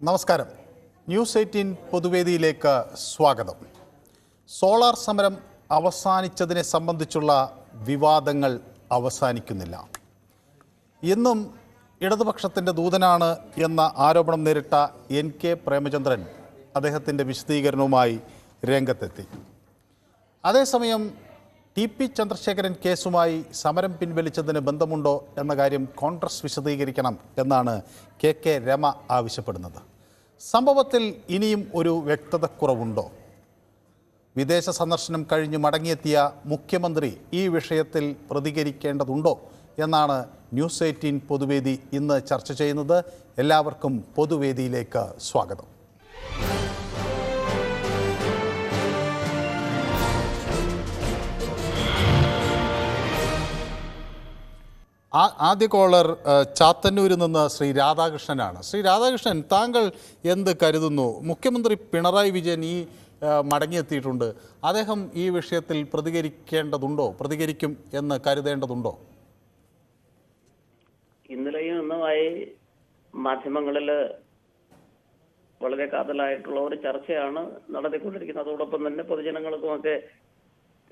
നമസ്കാരം. ന്യൂസ് 18 പൊതുവേദിയിലേക്ക് സ്വാഗതം. സോളാർ സമരം അവസാനിച്ചതിനെ സംബന്ധിച്ചുള്ള വിവാദങ്ങൾ അവസാനിക്കുന്നില്ല. ഇന്നും ഇടതുപക്ഷത്തിൻ്റെ ദൂതനാണ് എന്ന ആരോപണം നേരിട്ട NK പ്രേമചന്ദ്രൻ അദ്ദേഹത്തിൻ്റെ വിശദീകരണവുമായി രംഗത്തെത്തി. അതേസമയം TP ചന്ദ്രശേഖരൻ കേസുമായി സമരം പിൻവലിച്ചതിന് ബന്ധമുണ്ടോ എന്ന കാര്യം കോൺഗ്രസ് വിശദീകരിക്കണം എന്നാണ് KK രമ ആവശ്യപ്പെടുന്നത്. സംഭവത്തിൽ ഇനിയും ഒരു വ്യക്തതക്കുറവുണ്ടോ? വിദേശ സന്ദർശനം കഴിഞ്ഞ് മടങ്ങിയെത്തിയ മുഖ്യമന്ത്രി ഈ വിഷയത്തിൽ പ്രതികരിക്കേണ്ടതുണ്ടോ എന്നാണ് ന്യൂസ് 18 പൊതുവേദി ഇന്ന് ചർച്ച ചെയ്യുന്നത്. എല്ലാവർക്കും പൊതുവേദിയിലേക്ക് സ്വാഗതം. ആദ്യ കോളർ ചാത്തന്നൂരിൽ നിന്ന് ശ്രീ രാധാകൃഷ്ണനാണ്. ശ്രീ രാധാകൃഷ്ണൻ, താങ്കൾ എന്ത് കരുതുന്നു? മുഖ്യമന്ത്രി പിണറായി വിജയൻ മടങ്ങിയെത്തിയിട്ടുണ്ട്. അദ്ദേഹം ഈ വിഷയത്തിൽ പ്രതികരിക്കും എന്ന് കരുതേണ്ടതുണ്ടോ? ഇന്നലെയും ഇന്നുമായി മാധ്യമങ്ങളിൽ വളരെ കാതലായിട്ടുള്ള ഒരു ചർച്ചയാണ് നടത്തിക്കൊണ്ടിരിക്കുന്നത്. അതോടൊപ്പം തന്നെ പൊതുജനങ്ങൾക്കുമൊക്കെ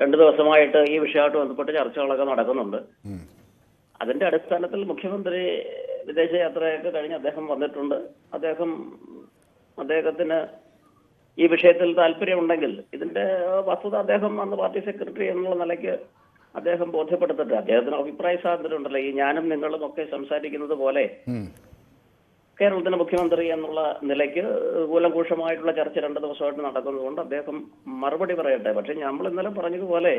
2 ദിവസമായിട്ട് ഈ വിഷയമായിട്ട് ബന്ധപ്പെട്ട് ചർച്ചകളൊക്കെ നടക്കുന്നുണ്ട്. അതിന്റെ അടിസ്ഥാനത്തിൽ മുഖ്യമന്ത്രി വിദേശയാത്രയൊക്കെ കഴിഞ്ഞ് അദ്ദേഹം വന്നിട്ടുണ്ട്. അദ്ദേഹത്തിന് ഈ വിഷയത്തിൽ താല്പര്യമുണ്ടെങ്കിൽ ഇതിന്റെ വസ്തുത അദ്ദേഹം അന്ന് പാർട്ടി സെക്രട്ടറി എന്നുള്ള നിലയ്ക്ക് അദ്ദേഹം ബോധ്യപ്പെടുത്തിട്ട് അദ്ദേഹത്തിന് അഭിപ്രായ സ്വാതന്ത്ര്യം ഉണ്ടല്ലോ. ഈ ഞാനും നിങ്ങളും ഒക്കെ സംസാരിക്കുന്നത് പോലെ കേരളത്തിന്റെ മുഖ്യമന്ത്രി എന്നുള്ള നിലയ്ക്ക് കൂലംകൂഷമായിട്ടുള്ള ചർച്ച 2 ദിവസമായിട്ട് നടക്കുന്നതുകൊണ്ട് അദ്ദേഹം മറുപടി പറയട്ടെ. പക്ഷെ നമ്മൾ ഇന്നലെ പറഞ്ഞതുപോലെ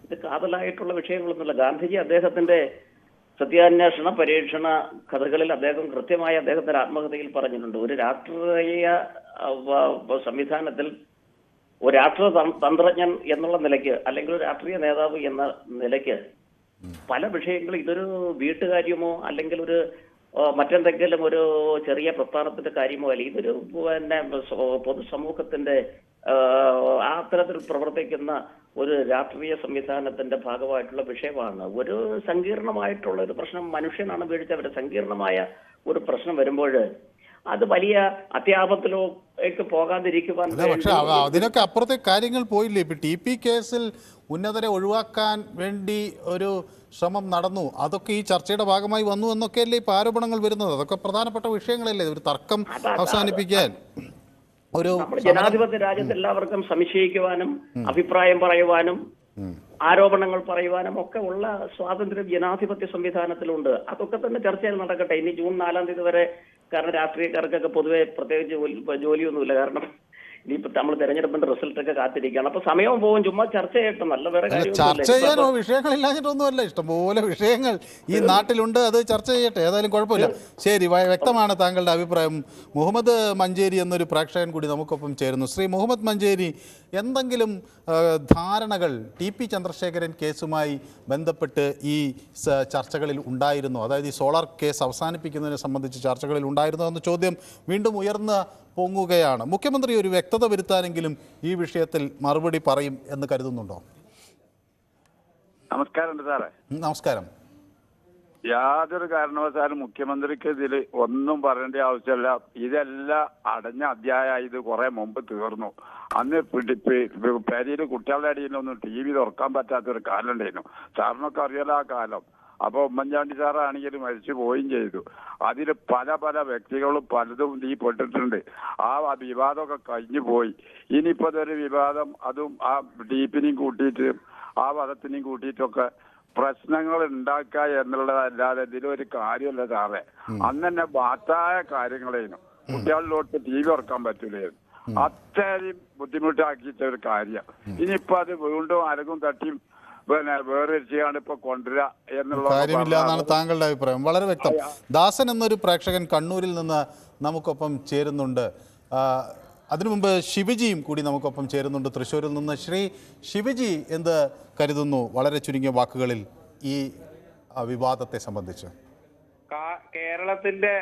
ഇത് കാതലായിട്ടുള്ള വിഷയങ്ങളൊന്നുമില്ല. ഗാന്ധിജി അദ്ദേഹത്തിന്റെ സത്യാന്വേഷണ പരീക്ഷണ കഥകളിൽ അദ്ദേഹം കൃത്യമായി അദ്ദേഹത്തിന്റെ ആത്മകഥയിൽ പറഞ്ഞിട്ടുണ്ട്. ഒരു രാഷ്ട്രീയ സംവിധാനത്തിൽ ഒരു രാഷ്ട്രീയ തന്ത്രജ്ഞൻ എന്നുള്ള നിലയ്ക്ക് അല്ലെങ്കിൽ ഒരു രാഷ്ട്രീയ നേതാവ് എന്ന നിലയ്ക്ക് പല വിഷയങ്ങളും ഇതൊരു വീട്ടുകാര്യമോ അല്ലെങ്കിൽ ഒരു മറ്റെന്തെങ്കിലും ഒരു ചെറിയ പ്രസ്ഥാനത്തിന്റെ കാര്യമോ അല്ല. ഇതൊരു പൊതുസമൂഹത്തിന്റെ അത്തരത്തിൽ പ്രവർത്തിക്കുന്ന ഒരു രാഷ്ട്രീയ സംവിധാനത്തിന്റെ ഭാഗമായിട്ടുള്ള വിഷയമാണ്. ഒരു സങ്കീർണമായിട്ടുള്ള ഒരു പ്രശ്നം മനുഷ്യനാണ് വീഴ്ച. സങ്കീർണമായ ഒരു പ്രശ്നം വരുമ്പോൾ അത് വലിയ അത്യാപത്തിലേക്ക് പോകാതിരിക്കുവാൻ. പക്ഷെ അതിനൊക്കെ അപ്പുറത്തെ കാര്യങ്ങൾ പോയില്ലേ? ഇപ്പൊ TP കേസിൽ ഉന്നതരെ ഒഴിവാക്കാൻ വേണ്ടി ഒരു ശ്രമം നടന്നു. അതൊക്കെ ഈ ചർച്ചയുടെ ഭാഗമായി വന്നു എന്നൊക്കെയല്ലേ ഇപ്പൊ ആരോപണങ്ങൾ വരുന്നത്? അതൊക്കെ പ്രധാനപ്പെട്ട വിഷയങ്ങളല്ലേ? ഒരു തർക്കം അവസാനിപ്പിക്കാൻ ഒരു ജനാധിപത്യ രാജ്യത്ത് എല്ലാവർക്കും സംശയിക്കുവാനും അഭിപ്രായം പറയുവാനും ആരോപണങ്ങൾ പറയുവാനും ഒക്കെ ഉള്ള സ്വാതന്ത്ര്യം ജനാധിപത്യ സംവിധാനത്തിലുണ്ട്. അതൊക്കെ തന്നെ ചർച്ചയിൽ നടക്കട്ടെ. ഇനി ജൂൺ 4 തീയതി വരെ, കാരണം രാഷ്ട്രീയക്കാർക്കൊക്കെ പൊതുവെ പ്രത്യേകിച്ച് ജോലിയൊന്നുമില്ല. കാരണം ഇനിയിപ്പോ നമ്മൾ തെരഞ്ഞെടുപ്പിന്റെ റിസൾട്ട് ഒക്കെ കാത്തിരിക്കുകയാണ്. അപ്പൊ സമയവും പോകും. ചുമ്മാ ചർച്ച ചെയ്യട്ടെ, നല്ല വേറെ ചർച്ച ചെയ്യാനോ വിഷയങ്ങളില്ലാഞ്ഞിട്ടൊന്നുമല്ല. ഇഷ്ടംപോലെ വിഷയങ്ങൾ ഈ നാട്ടിലുണ്ട്, അത് ചർച്ച ചെയ്യട്ടെ. ഏതായാലും കുഴപ്പമില്ല. ശരി, വ്യക്തമാണ് താങ്കളുടെ അഭിപ്രായം. മുഹമ്മദ് മഞ്ചേരി എന്നൊരു പ്രേക്ഷകൻ കൂടി നമുക്കൊപ്പം ചേരുന്നു. ശ്രീ മുഹമ്മദ് മഞ്ചേരി, എന്തെങ്കിലും ധാരണകൾ TP ചന്ദ്രശേഖരൻ കേസുമായി ബന്ധപ്പെട്ട് ഈ ചർച്ചകളിൽ ഉണ്ടായിരുന്നോ? അതായത് ഈ സോളാർ കേസ് അവസാനിപ്പിക്കുന്നതിനെ സംബന്ധിച്ച് ചർച്ചകളിൽ ഉണ്ടായിരുന്നോ എന്ന ചോദ്യം വീണ്ടും ഉയർന്ന് പൊങ്ങുകയാണ്. മുഖ്യമന്ത്രി ഒരു വ്യക്തത വരുത്താനെങ്കിലും ഈ വിഷയത്തിൽ മറുപടി പറയും എന്ന് കരുതുന്നുണ്ടോ? നമസ്കാരം സാറേ. നമസ്കാരം. യാതൊരു കാരണവശാലും മുഖ്യമന്ത്രിക്ക് ഇതിൽ ഒന്നും പറയേണ്ട ആവശ്യമില്ല. ഇതെല്ലാം അടഞ്ഞ അധ്യായമായി. ഇത് കുറെ മുമ്പ് തീർന്നു. അന്ന് പെരിയിൽ കുട്ടികളുടെ അടിയിലൊന്നും TV തുറക്കാൻ പറ്റാത്തൊരു കാലം ഉണ്ടായിരുന്നു. സാറിനൊക്കെ അറിയാലോ ആ കാലം. അപ്പൊ ഉമ്മൻചാണ്ടി സാറാണെങ്കിലും മരിച്ചു പോവുകയും ചെയ്തു. അതിൽ പല വ്യക്തികളും പലതും ഈ പെട്ടിട്ടുണ്ട്. ആ വിവാദമൊക്കെ കഴിഞ്ഞു പോയി. ഇനിയിപ്പോ അതൊരു വിവാദം, അതും ആ DP-നെയും കൂട്ടിയിട്ട് ആ വധത്തിനെയും കൂട്ടിയിട്ടൊക്കെ പ്രശ്നങ്ങൾ ഉണ്ടാക്കുക എന്നുള്ളതല്ലാതെ ഇതിലൊരു കാര്യമല്ല സാറേ. അന്ന് തന്നെ ബാത്തായ കാര്യങ്ങളേനു. കുട്ടികളിലോട്ട് TV തുറക്കാൻ പറ്റൂലായിരുന്നു. അത്രയും ബുദ്ധിമുട്ടാക്കിയിട്ട ഒരു കാര്യം. ഇനിയിപ്പോ അത് വീണ്ടും അരകും തട്ടിയും വേറെ ചെയ്യാണ് ഇപ്പൊ കൊണ്ടുവരിക എന്നുള്ള കാര്യമില്ല എന്നാണ് താങ്കളുടെ അഭിപ്രായം. വളരെ വ്യക്തം. ദാസൻ എന്നൊരു പ്രേക്ഷകൻ കണ്ണൂരിൽ നിന്ന് നമുക്കൊപ്പം ചേരുന്നുണ്ട്. അതിനു മുമ്പ് ശിവജിയും കൂടി നമുക്കൊപ്പം ചേരുന്നുണ്ട് തൃശ്ശൂരിൽ നിന്ന്. ശ്രീ ശിവജി, എന്ത് കരുതുന്നു വളരെ ചുരുങ്ങിയ വാക്കുകളിൽ ഈ വിവാദത്തെ സംബന്ധിച്ച്? കേരളത്തിന്റെ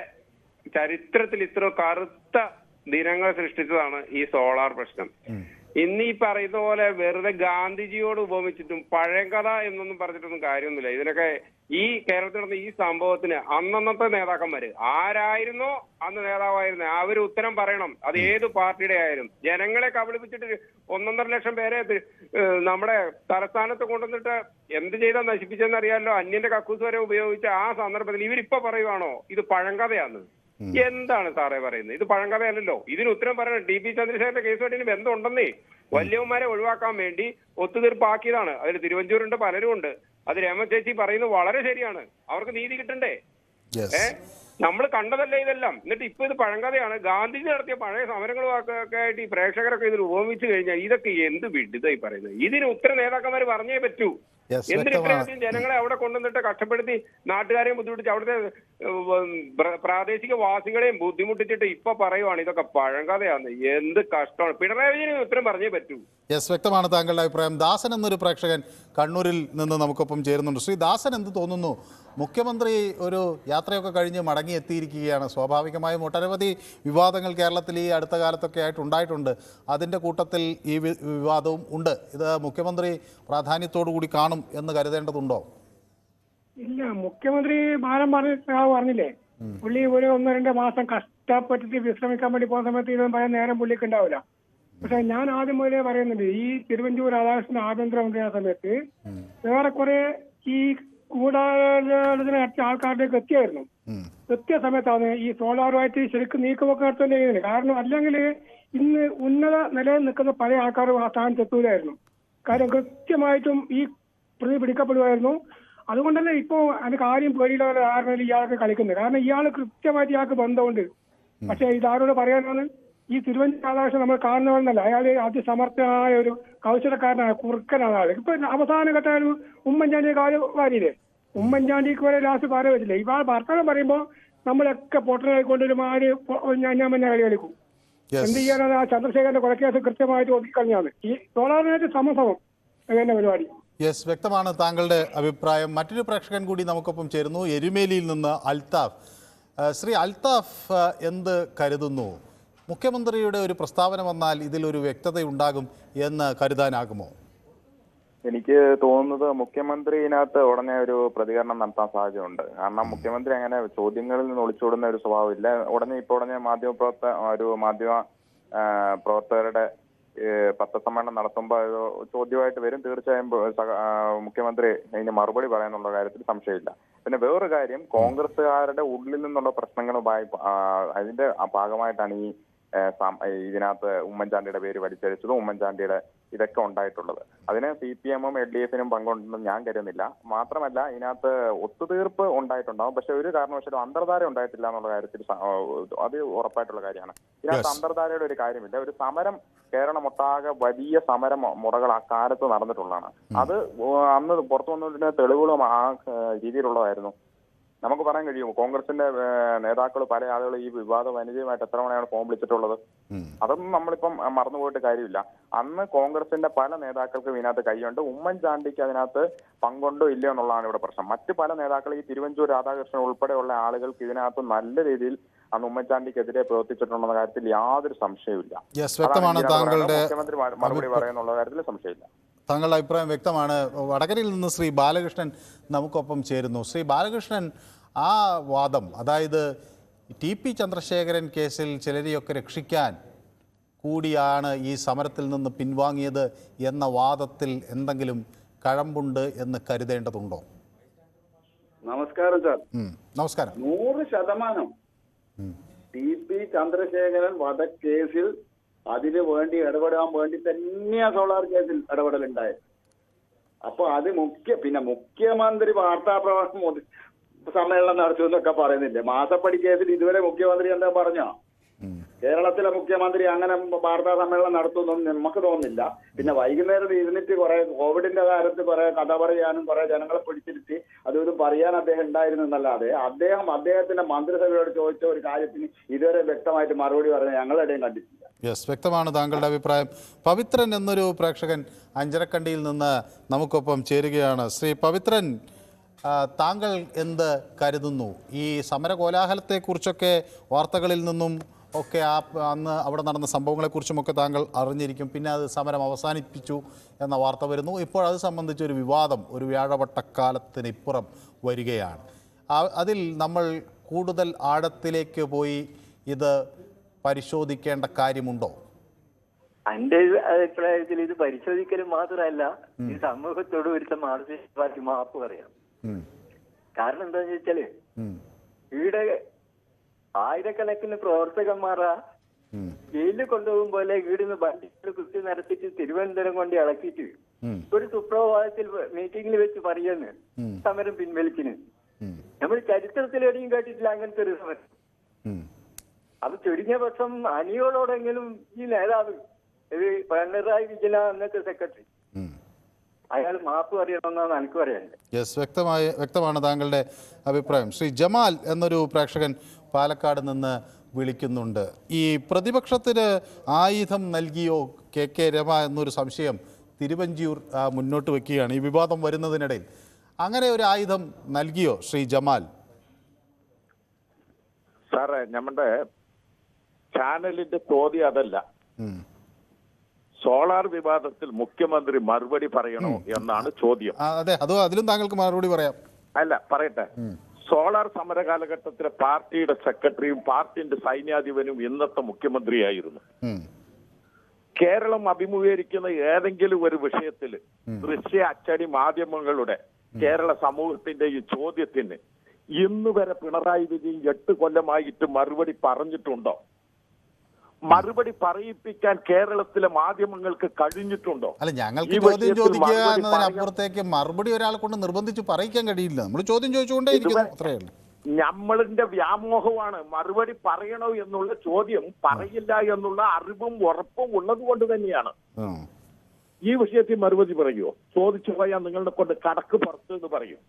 ചരിത്രത്തിൽ ഇത്ര കറുത്ത ദിനങ്ങൾ സൃഷ്ടിച്ചതാണ് ഈ സോളാർ പ്രശ്നം. ഇന്ന് ഈ പറയുന്ന പോലെ വെറുതെ ഗാന്ധിജിയോട് ഉപമിച്ചിട്ടും പഴങ്കഥ എന്നൊന്നും പറഞ്ഞിട്ടൊന്നും കാര്യമൊന്നുമില്ല. ഇതിനൊക്കെ ഈ കേരളത്തിൽ നടന്ന ഈ സംഭവത്തിന് അന്നന്നത്തെ നേതാക്കന്മാര് ആരായിരുന്നോ അന്ന് നേതാവായിരുന്നേ അവർ ഉത്തരം പറയണം. അത് ഏത് പാർട്ടിയുടെ ആയാലും. ജനങ്ങളെ കബളിപ്പിച്ചിട്ട് 1.5 ലക്ഷം പേരെ നമ്മുടെ തലസ്ഥാനത്ത് കൊണ്ടുവന്നിട്ട് എന്ത് ചെയ്താൽ നശിപ്പിച്ചെന്ന് അറിയാമല്ലോ. അന്യന്റെ കക്കൂസ് വരെ ഉപയോഗിച്ച ആ സന്ദർഭത്തിൽ ഇവരിപ്പോ പറയുവാണോ ഇത് പഴങ്കഥയാന്ന്? എന്താണ് സാറേ പറയുന്നത്? ഇത് പഴങ്കഥയല്ലല്ലോ. ഇതിന് ഉത്തരം പറയണം. ടി പി ചന്ദ്രശേഖരന്റെ കേസുമായിട്ട് ബന്ധമുണ്ടെന്നേ. വലിയവന്മാരെ ഒഴിവാക്കാൻ വേണ്ടി ഒത്തുതീർപ്പാക്കിയതാണ്. അതിൽ തിരുവഞ്ചൂരുണ്ട്, പലരും ഉണ്ട്. അത് രമ ചേച്ചി പറയുന്നത് വളരെ ശരിയാണ്. അവർക്ക് നീതി കിട്ടണ്ടേ? നമ്മൾ കണ്ടതല്ലേ ഇതെല്ലാം. എന്നിട്ട് ഇപ്പൊ ഇത് പഴങ്കഥയാണ്. ഗാന്ധിജി നടത്തിയ പഴയ സമരങ്ങളൊക്കെ ആയിട്ട് ഈ പ്രേക്ഷകരൊക്കെ ഇതിൽ ഉപമിച്ചു കഴിഞ്ഞാൽ ഇതൊക്കെ എന്ത് വിഡിതായി പറയുന്നത്? ഇതിന് ഉത്തര നേതാക്കന്മാർ പറഞ്ഞേ പറ്റൂ. എന്തിന് ഇത്രയധികം ജനങ്ങളെ അവിടെ കൊണ്ടുവന്നിട്ട് കഷ്ടപ്പെടുത്തി നാട്ടുകാരെയും ബുദ്ധിമുട്ടിച്ച് അവിടുത്തെ പ്രാദേശിക വാസികളെയും ബുദ്ധിമുട്ടിച്ചിട്ട് ഇപ്പൊ പറയുവാണ് ഇതൊക്കെ പഴങ്കഥയാണ്? എന്ത് കഷ്ടമാണ്. പിണറായി വിജയന് ഉത്തരം പറഞ്ഞേ പറ്റൂ. വ്യക്തമാണ് താങ്കളുടെ അഭിപ്രായം. ദാസൻ എന്നൊരു പ്രേക്ഷകൻ കണ്ണൂരിൽ നിന്ന് നമുക്കൊപ്പം ചേരുന്നുണ്ട്. ശ്രീ ദാസൻ, എന്ത് തോന്നുന്നു? മുഖ്യമന്ത്രി ഒരു യാത്രയൊക്കെ കഴിഞ്ഞ് മടങ്ങിയെത്തിയിരിക്കുകയാണ്. സ്വാഭാവികമായും ഒട്ടനവധി വിവാദങ്ങൾ കേരളത്തിൽ ഈ അടുത്ത കാലത്തൊക്കെ ആയിട്ട് ഉണ്ടായിട്ടുണ്ട്. അതിൻ്റെ കൂട്ടത്തിൽ ഈ വിവാദവും ഉണ്ട്. ഇത് മുഖ്യമന്ത്രി പ്രാധാന്യത്തോടു കൂടി കാണും എന്ന് കരുതേണ്ടതുണ്ടോ? ഇല്ല, മുഖ്യമന്ത്രി പറഞ്ഞില്ലേ, പുള്ളി ഒരു 1-2 മാസം കഷ്ടപ്പെട്ടിട്ട് വിശ്രമിക്കാൻ വേണ്ടി പോകുന്ന സമയത്ത് ഇതൊന്നും പറയാൻ നേരം പുള്ളിക്ക് ഉണ്ടാവില്ല. പക്ഷെ ഞാൻ ആദ്യം മുതലേ പറയുന്നുണ്ട്, ഈ തിരുവഞ്ചൂർ രാധാകൃഷ്ണൻ ആഭ്യന്തരമന്ത്രിയായ സമയത്ത് ഏറെക്കുറെ ഈ കൂടാലോചന നടത്തിയ ആൾക്കാരിലേക്ക് എത്തിയായിരുന്നു. എത്തിയ സമയത്താണ് ഈ സോളാറുമായിട്ട് ശരിക്കും നീക്കുമൊക്കെ നടത്തേണ്ടി ചെയ്യുന്നത്. കാരണം അല്ലെങ്കിൽ ഇന്ന് ഉന്നത നിലയിൽ നിൽക്കുന്ന പഴയ ആൾക്കാർ ആ സ്ഥാനത്ത് എത്തൂലായിരുന്നു. കാര്യം കൃത്യമായിട്ടും ഈ പ്രതി പിടിക്കപ്പെടുമായിരുന്നു. അതുകൊണ്ട് തന്നെ ഇപ്പോ അതിന് ആരും പേടിയില്ലാതെ ആരുടെ ഇയാൾക്ക് കളിക്കുന്നത്. കാരണം ഇയാൾ കൃത്യമായിട്ട് ഇയാൾക്ക് ബന്ധമുണ്ട്. പക്ഷെ ഇതാരോട് പറയാനാണ്? ഈ തിരുവഞ്ചൂർ രാധാകൃഷ്ണൻ നമ്മൾ കാണുന്നവന്നല്ല. അയാൾ അതിസമർത്ഥനായ ഒരു കൗശലക്കാരനാണ്, കുറുക്കനാണ് ആള്. ഇപ്പൊ അവസാന ഘട്ട ഒരു ഉമ്മൻചാണ്ടിയെ കാര്യമില്ലേ, ഉമ്മൻചാണ്ടിക്ക് വരെ ലാസ്റ്റ് പാര വെച്ചില്ലേ. ഇവ വർത്തമാനം പറയുമ്പോ നമ്മളൊക്കെ പൊട്ടനായിക്കൊണ്ടൊരു മാര് ഞാൻ മഞ്ഞ കളി കളിക്കും. എന്ത് ചെയ്യാനാണ്? ആ ചന്ദ്രശേഖരന്റെ കൊലക്കേസ് കൃത്യമായിട്ട് ഒതുക്കിക്കളഞ്ഞാണ്. ഈ സോളാറിനായിട്ട് സമസമം എന്നെ പരിപാടി. വ്യക്തമാണ് താങ്കളുടെ അഭിപ്രായം. മറ്റൊരു പ്രേക്ഷകൻ കൂടി നമുക്കൊപ്പം ചേരുന്നു, എരുമേലിയിൽ നിന്ന് അൽത്താഫ്. ശ്രീ അൽത്താഫ്, എന്ത് കരുതുന്നു? മുഖ്യമന്ത്രിയുടെ ഒരു പ്രസ്താവന വന്നാൽ ഇതിലൊരു വ്യക്തതയുണ്ടാകും എന്ന് കരുതാനാകുമോ? എനിക്ക് തോന്നുന്നത് മുഖ്യമന്ത്രി ഇതിനകത്ത് ഉടനെ ഒരു പ്രതികരണം നടത്താൻ സാധ്യതയുണ്ട്. കാരണം മുഖ്യമന്ത്രി അങ്ങനെ ചോദ്യങ്ങളിൽ നിന്ന് ഒളിച്ചോടുന്ന ഒരു സ്വഭാവമില്ല. ഉടനെ മാധ്യമ പ്രവർത്തകരുടെ പത്രസമ്മേളനം നടത്തുമ്പോൾ ചോദ്യമായിട്ട് വരും. തീർച്ചയായും മുഖ്യമന്ത്രി ഇതിന് മറുപടി പറയാനുള്ള കാര്യത്തിൽ സംശയമില്ല. പിന്നെ വേറൊരു കാര്യം, കോൺഗ്രസ്സുകാരുടെ ഉള്ളിൽ നിന്നുള്ള പ്രശ്നങ്ങളുമായി അതിന്റെ ഭാഗമായിട്ടാണ് ഈ ഇതിനകത്ത് ഉമ്മൻചാണ്ടിയുടെ പേര് വലിച്ചഴിച്ചതും ഉമ്മൻചാണ്ടിയുടെ ഇതൊക്കെ ഉണ്ടായിട്ടുള്ളത്. അതിന് CPM-ഉം LDF-നും പങ്കുണ്ടെന്ന് ഞാൻ കരുതുന്നില്ല. മാത്രമല്ല, ഇതിനകത്ത് ഒത്തുതീർപ്പ് ഉണ്ടായിട്ടുണ്ടാവും, പക്ഷെ ഒരു കാരണവശാലും അന്തർധാര ഉണ്ടായിട്ടില്ല എന്നുള്ള കാര്യത്തിൽ അത് ഉറപ്പായിട്ടുള്ള കാര്യമാണ്. ഇതിനകത്ത് അന്തർധാരയുടെ ഒരു കാര്യമില്ല. ഒരു സമരം കേരളമൊട്ടാകെ വലിയ സമര മുറകൾ ആ കാലത്ത് നടന്നിട്ടുള്ളതാണ്. അത് അന്ന് പുറത്തു വന്നതിന് തെളിവുകളും ആ രീതിയിലുള്ളതായിരുന്നു. നമുക്ക് പറയാൻ കഴിയുമോ കോൺഗ്രസിന്റെ നേതാക്കൾ പല ആളുകൾ ഈ വിവാദ വനിതയുമായിട്ട് എത്ര തവണയാണ് ഫോം വിളിച്ചിട്ടുള്ളത്? അതൊന്നും നമ്മളിപ്പം മറന്നുപോയിട്ട് കാര്യമില്ല. അന്ന് കോൺഗ്രസിന്റെ പല നേതാക്കൾക്കും ഇതിനകത്ത് കൈയുണ്ട്. ഉമ്മൻചാണ്ടിക്ക് അതിനകത്ത് പങ്കുണ്ടോ ഇല്ലയോ എന്നുള്ളതാണ് ഇവിടെ പ്രശ്നം. മറ്റു പല നേതാക്കൾ, ഈ തിരുവഞ്ചൂർ രാധാകൃഷ്ണൻ ഉൾപ്പെടെയുള്ള ആളുകൾക്ക് ഇതിനകത്ത് നല്ല രീതിയിൽ അന്ന് ഉമ്മൻചാണ്ടിക്കെതിരെ പ്രവർത്തിച്ചിട്ടുണ്ടെന്ന കാര്യത്തിൽ യാതൊരു സംശയവുമില്ല. മുഖ്യമന്ത്രി മറുപടി പറയുന്നുള്ള കാര്യത്തിൽ സംശയമില്ല. താങ്കളുടെ അഭിപ്രായം വ്യക്തമാണ്. വടകരയിൽ നിന്ന് ശ്രീ ബാലകൃഷ്ണൻ നമുക്കൊപ്പം ചേരുന്നു. ശ്രീ ബാലകൃഷ്ണൻ, ആ വാദം, അതായത് TP ചന്ദ്രശേഖരൻ കേസിൽ ചിലരെയൊക്കെ രക്ഷിക്കാൻ കൂടിയാണ് ഈ സമരത്തിൽ നിന്ന് പിൻവാങ്ങിയത് എന്ന വാദത്തിൽ എന്തെങ്കിലും കഴമ്പുണ്ട് എന്ന് കരുതേണ്ടതുണ്ടോ? നമസ്കാരം സാർ. നമസ്കാരം. 100% TP ചന്ദ്രശേഖരൻ വധക്കേസിൽ അതിന് വേണ്ടി ഇടപെടാൻ വേണ്ടി തന്നെയാ സോളാർ കേസിൽ ഇടപെടലുണ്ടായത്. അപ്പൊ അത് മുഖ്യമന്ത്രി വാർത്താ സമ്മേളനം നടത്തും എന്നൊക്കെ പറയുന്നില്ലേ. മാസപ്പടി കേസിൽ ഇതുവരെ മുഖ്യമന്ത്രി എന്താ പറഞ്ഞോ? കേരളത്തിലെ മുഖ്യമന്ത്രി അങ്ങനെ വാർത്താ സമ്മേളനം നടത്തുമെന്നൊന്നും നമുക്ക് തോന്നുന്നില്ല. പിന്നെ വൈകുന്നേരം ഇരുന്നിട്ട് കുറെ കോവിഡിന്റെ കാലത്ത് കുറെ കഥ പറയാനും കുറെ ജനങ്ങളെ പിടിച്ചിരുത്തി അതൊന്നും പറയാൻ അദ്ദേഹം ഉണ്ടായിരുന്നു എന്നല്ലാതെ അദ്ദേഹത്തിന്റെ മന്ത്രിസഭയോട് ചോദിച്ച ഒരു കാര്യത്തിന് ഇതുവരെ വ്യക്തമായിട്ട് മറുപടി പറഞ്ഞ ഞങ്ങളുടെയും കണ്ടിട്ടില്ല. വ്യക്തമാണ് താങ്കളുടെ അഭിപ്രായം. പവിത്രൻ എന്നൊരു പ്രേക്ഷകൻ അഞ്ചരക്കണ്ടിയിൽ നിന്ന് നമുക്കൊപ്പം ചേരുകയാണ്. ശ്രീ പവിത്രൻ, താങ്കൾ എന്ത് കരുതുന്നു? ഈ സമര കോലാഹലത്തെക്കുറിച്ചൊക്കെ വാർത്തകളിൽ നിന്നും ഒക്കെ അന്ന് അവിടെ നടന്ന സംഭവങ്ങളെക്കുറിച്ചുമൊക്കെ താങ്കൾ അറിഞ്ഞിരിക്കും. പിന്നെ അത് സമരം അവസാനിപ്പിച്ചു എന്ന വാർത്ത വരുന്നു. ഇപ്പോൾ അത് സംബന്ധിച്ചൊരു വിവാദം ഒരു വ്യാഴവട്ടക്കാലത്തിന് ഇപ്പുറം വരികയാണ്. അതിൽ നമ്മൾ കൂടുതൽ ആഴത്തിലേക്ക് പോയി ഇത് പരിശോധിക്കേണ്ട കാര്യമുണ്ടോ? എന്റെ അഭിപ്രായത്തിൽ ഇത് പരിശോധിക്കലും മാത്രമല്ല, ഈ സമൂഹത്തോട് ഒരുത്ത മാനസികമാക്കി മാപ്പ് പറയാം. കാരണം എന്താന്ന് വെച്ചാല് ഇവിടെ ആയിരക്കണക്കിന് പ്രവർത്തകന്മാരാ ജയിലിൽ കൊണ്ടുപോകും പോലെ ഇവിടുന്ന് വണ്ടികൾ കുത്തി നടത്തിയിട്ട് തിരുവനന്തപുരം കൊണ്ട് ഇളക്കിയിട്ട് ഒരു സുപ്രഭാതത്തിൽ മീറ്റിംഗിൽ വെച്ച് പറയുന്നു സമരം പിൻവലിച്ചിന്. നമ്മൾ ചരിത്രത്തിലെവിടെയും കേട്ടിട്ടില്ല അങ്ങനത്തെ ഒരു സമരം. അത് ചുരുങ്ങിയ പക്ഷം അണികളോടെങ്കിലും ഈ നേതാവ് പിണറായി വിജയൻ അന്നത്തെ സെക്രട്ടറി അയാൾ മാപ്പ് പറയണമെന്നാണ് എനിക്ക് പറയാനുള്ളത്. യെസ്, വ്യക്തമാണ് താങ്കളുടെ അഭിപ്രായം. ശ്രീ ജമാൽ എന്നൊരു പ്രേക്ഷകൻ പാലക്കാട് നിന്ന് വിളിക്കുന്നുണ്ട്. ഈ പ്രതിപക്ഷത്തിന് ആയുധം നൽകിയോ കെ രമ എന്നൊരു സംശയം തിരുവഞ്ചൂർ മുന്നോട്ട് വയ്ക്കുകയാണ് ഈ വിവാദം വരുന്നതിനിടയിൽ. അങ്ങനെ ഒരു ആയുധം നൽകിയോ ശ്രീ ജമാൽ? സാറേ, നമ്മുടെ ചാനലിന്റെ ചോദ്യം അതല്ല. സോളാർ വിവാദത്തിൽ മുഖ്യമന്ത്രി മറുപടി പറയണോ എന്നാണ് ചോദ്യം. അതെ, അതോ അതിലും താങ്കൾക്ക് മറുപടി പറയാം. അല്ല, പറയട്ടെ. സോളാർ സമര കാലഘട്ടത്തിലെ പാർട്ടിയുടെ സെക്രട്ടറിയും പാർട്ടിന്റെ സൈന്യാധിപനും ഇന്നത്തെ മുഖ്യമന്ത്രിയായിരുന്നു. കേരളം അഭിമുഖീകരിക്കുന്ന ഏതെങ്കിലും ഒരു വിഷയത്തിൽ ദൃശ്യ അച്ചടി മാധ്യമങ്ങളുടെ കേരള സമൂഹത്തിന്റെ ഈ ചോദ്യത്തിന് ഇന്ന് വരെ പിണറായി വിജയൻ 8 കൊല്ലമായിട്ട് മറുപടി പറഞ്ഞിട്ടുണ്ടോ? മറുപടി പറയിപ്പിക്കാൻ കേരളത്തിലെ മാധ്യമങ്ങൾക്ക് കഴിഞ്ഞിട്ടുണ്ടോ? അല്ല, ഞങ്ങൾക്ക് ചോദ്യം ചോദിക്കുക എന്നതിനപ്പുറത്തേക്ക് മറുപടി ഒരാളെ കൊണ്ട് നിർബന്ധിച്ച് പറയിക്കാൻ കഴിയില്ല. നമ്മൾ ചോദ്യം ചോദിച്ചുകൊണ്ടേ ഇരിക്കുന്നു, അത്രയേ ഉള്ളൂ. നമ്മളിന്റെ വ്യാമോഹമാണ്. മറുപടി പറയണോ എന്നുള്ള ചോദ്യം പറയില്ല എന്നുള്ള അറിവും ഉറപ്പും ഉള്ളത് കൊണ്ട് തന്നെയാണ്. ഈ വിഷയത്തിൽ മറുപടി പറയുമോ? ചോദിച്ചു പോയാൽ നിങ്ങളുടെ കൊണ്ട് കടക്ക് പുറത്ത് എന്ന് പറയും.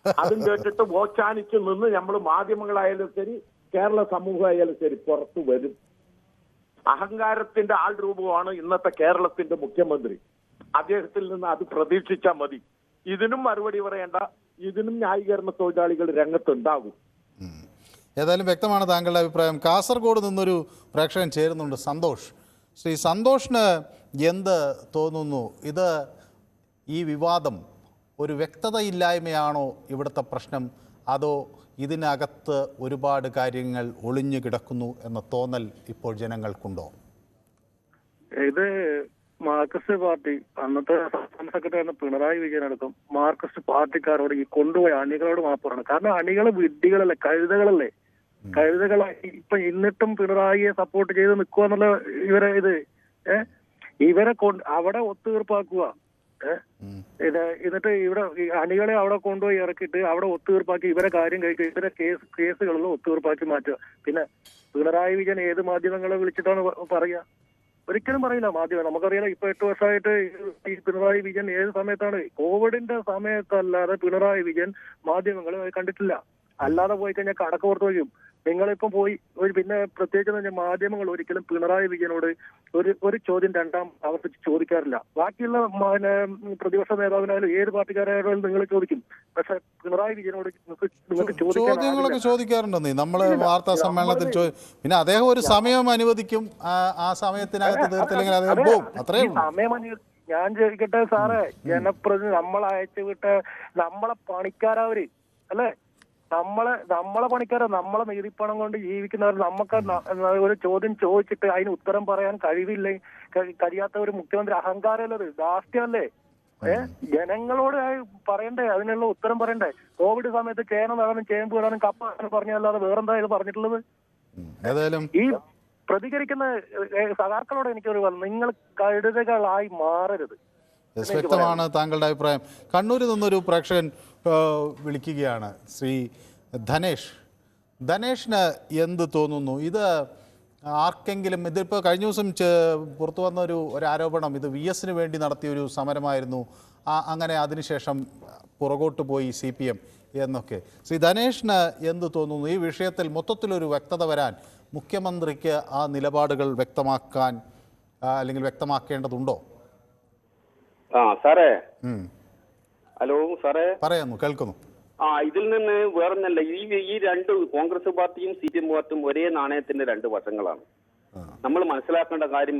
അതും കേട്ടിട്ട് ഓച്ചാനിച്ച് നിന്ന് നമ്മൾ മാധ്യമങ്ങളായാലും ശരി കേരള സമൂഹമായാലും ശരി പുറത്തു വരും. അഹങ്കാരത്തിന്റെ ആൾ രൂപമാണ് ഇന്നത്തെ കേരളത്തിന്റെ മുഖ്യമന്ത്രി. അദ്ദേഹത്തിൽ നിന്ന് അത് പ്രതീക്ഷിച്ചാൽ മതി. ഇതിനും മറുപടി പറയേണ്ട, ഇതിനും ന്യായീകരണ തൊഴിലാളികൾ രംഗത്തുണ്ടാകും. ഏതായാലും വ്യക്തമാണ് താങ്കളുടെ അഭിപ്രായം. കാസർഗോഡ് നിന്നൊരു പ്രേക്ഷകൻ ചേരുന്നുണ്ട്, സന്തോഷ്. ശ്രീ സന്തോഷിന് എന്ത് തോന്നുന്നു? ഇത് ഈ വിവാദം ഒരു വ്യക്തതയില്ലായ്മയാണോ ഇവിടുത്തെ പ്രശ്നം, അതോ ഇതിനകത്ത് ഒരുപാട് കാര്യങ്ങൾ ഒളിഞ്ഞു കിടക്കുന്നു എന്ന തോന്നൽ ഇപ്പോൾ ജനങ്ങൾക്കുണ്ടോ? ഇത് മാർക്സിസ്റ്റ് പാർട്ടി അന്നത്തെ സംസ്ഥാന സെക്രട്ടറി ആയിരുന്ന പിണറായി വിജയനടക്കം മാർക്സിസ്റ്റ് പാർട്ടിക്കാരോട് ഈ കൊണ്ടുപോയ അണികളോട് മാപ്പ് പറയണം. കാരണം അണികള് വിഡ്ഢികളല്ലേ, കഴുതകളല്ലേ. കഴുതകളായി ഇപ്പൊ എന്നിട്ടും പിണറായിയെ സപ്പോർട്ട് ചെയ്ത് നിൽക്കുക എന്നുള്ള ഇവരെ ഇവരെ അവിടെ ഒത്തുതീർപ്പാക്കുക. എന്നിട്ട് ഇവിടെ അണികളെ അവിടെ കൊണ്ടുപോയി ഇറക്കിയിട്ട് അവിടെ ഒത്തുതീർപ്പാക്കി ഇവരെ കാര്യം കഴിക്കുക, ഇവരെ കേസുകളിൽ ഒത്തുതീർപ്പാക്കി മാറ്റുക. പിന്നെ പിണറായി വിജയൻ ഏത് മാധ്യമങ്ങളെ വിളിച്ചിട്ടാണ് പറയുക? ഒരിക്കലും പറയില്ല മാധ്യമം. നമുക്കറിയാലോ, ഇപ്പൊ 8 വർഷമായിട്ട് ഈ പിണറായി വിജയൻ ഏത് സമയത്താണ്, കോവിഡിന്റെ സമയത്തല്ലാതെ പിണറായി വിജയൻ മാധ്യമങ്ങൾ കണ്ടിട്ടില്ല. അല്ലാതെ പോയി കഴിഞ്ഞാൽ കടക്ക് പുറത്ത് വയ്ക്കും. നിങ്ങളിപ്പം പോയി പിന്നെ പ്രത്യേകിച്ച് മാധ്യമങ്ങൾ ഒരിക്കലും പിണറായി വിജയനോട് ഒരു ചോദ്യം രണ്ടാം ആവർത്തിച്ച് ചോദിക്കാറില്ല. ബാക്കിയുള്ള പ്രതിപക്ഷ നേതാവിനായാലും ഏത് പാർട്ടിക്കാരായാലും നിങ്ങൾ ചോദിക്കും. പക്ഷെ പിണറായി വിജയനോട് നിങ്ങൾക്ക് ചോദ്യങ്ങളൊക്കെ ചോദിക്കാറുണ്ടെന്നേ. നമ്മള് വാർത്താ സമ്മേളനത്തിൽ പിന്നെ അദ്ദേഹം ഒരു സമയം അനുവദിക്കും, ആ സമയത്തിനകത്ത് തീർത്തില്ലെങ്കിൽ അദ്ദേഹം പോകും. അത്രയും സമയം ഞാൻ ചോദിക്കട്ടെ സാറേ, ജനപ്രതിനിധി നമ്മളെ അയച്ചു വിട്ട നമ്മളെ പണിക്കാരവര് അല്ലേ, നമ്മളെ പണിക്കാരോ, നമ്മളെ നികുതിപ്പണം കൊണ്ട് ജീവിക്കുന്നവർ, നമുക്ക് ഒരു ചോദ്യം ചോദിച്ചിട്ട് അതിന് ഉത്തരം പറയാൻ കഴിയാത്ത ഒരു മുഖ്യമന്ത്രി അഹങ്കാരമല്ലത്, ധാർഷ്ട്യമല്ലേ? ജനങ്ങളോട് പറയണ്ടേ, അതിനുള്ള ഉത്തരം പറയണ്ടേ? കോവിഡ് സമയത്ത് ചേന നടാനും ചേമ്പ് നടാനും കപ്പ പറഞ്ഞല്ലാതെ വേറെന്താ ഇത് പറഞ്ഞിട്ടുള്ളത്? ഈ പ്രതികരിക്കുന്ന സഖാക്കളോട് എനിക്കൊരു നിങ്ങൾ കഴുതകളായി മാറരുത്. വ്യക്തമാണ് താങ്കളുടെ അഭിപ്രായം. കണ്ണൂരിൽ നിന്നൊരു പ്രേക്ഷകൻ വിളിക്കുകയാണ്, ശ്രീ ധനേഷ്. ധനേഷിന് എന്ത് തോന്നുന്നു? ഇത് ആർക്കെങ്കിലും, ഇതിപ്പോൾ കഴിഞ്ഞ ദിവസം പുറത്തു വന്ന ഒരു ആരോപണം, ഇത് VS വേണ്ടി നടത്തിയൊരു സമരമായിരുന്നു, അങ്ങനെ അതിനുശേഷം പുറകോട്ട് പോയി CPM എന്നൊക്കെ. ശ്രീ ധനേഷിന് എന്ത് തോന്നുന്നു? ഈ വിഷയത്തിൽ മൊത്തത്തിലൊരു വ്യക്തത വരാൻ മുഖ്യമന്ത്രിക്ക് ആ നിലപാടുകൾ വ്യക്തമാക്കാൻ അല്ലെങ്കിൽ വ്യക്തമാക്കേണ്ടതുണ്ടോ? സാറേ, ഹലോ സാറേ, പറയുന്നു, കേൾക്കുന്നു. ഇതിൽ നിന്ന് വേറൊന്നല്ല, ഈ രണ്ട് കോൺഗ്രസ് പാർട്ടിയും CPM പാർട്ടിയും ഒരേ നാണയത്തിന്റെ രണ്ട് വശങ്ങളാണ്. നമ്മൾ മനസ്സിലാക്കേണ്ട കാര്യം